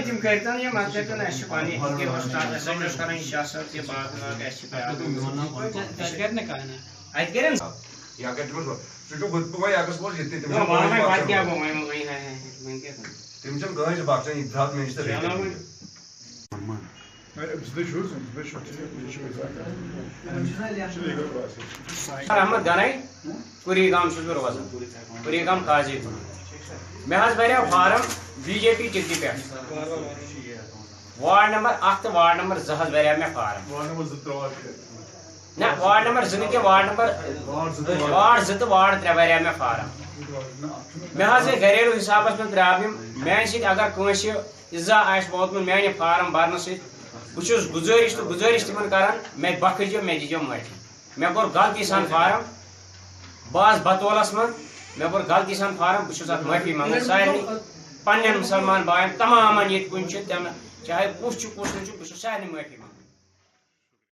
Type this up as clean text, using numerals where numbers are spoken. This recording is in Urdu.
تم کرتن یہ مت کرتن اس پانی کے استاد اس کرن سیاست کے بعد اس ات کرن یا کہ تم جو گت پوی اگس بول جتے تم میں بات کیا میں تم چم گاج باکسن ادھات میں اس احمد گنائی پوری گام روزان پوری گام قاضی میں بھرو فارم بی جے پی ٹکٹہ پہ وارڈ نمبر 1 تو وارڈ نمبر 2 بھرو میں فارم نا وارڈ نمبر 2 کہ وارڈ نمبر وارڈ 2 تو وارڈ 3 بھرو میں فارم میں گھریلو حساب میں پرابلم میان سی اگر کنس اضا آس ووتمت میانہ فارم برن سی بہت گزارش تمن کران میں بخشو میں دیو معافی میں کور غلطی سان فارم باز بطولس من میں کور غلطی سان فارم بہت ات معافی منگان سارے پنن مسلمان بائن تمام یہ کن تم چاہے کس کس بہت سارے معافی منگان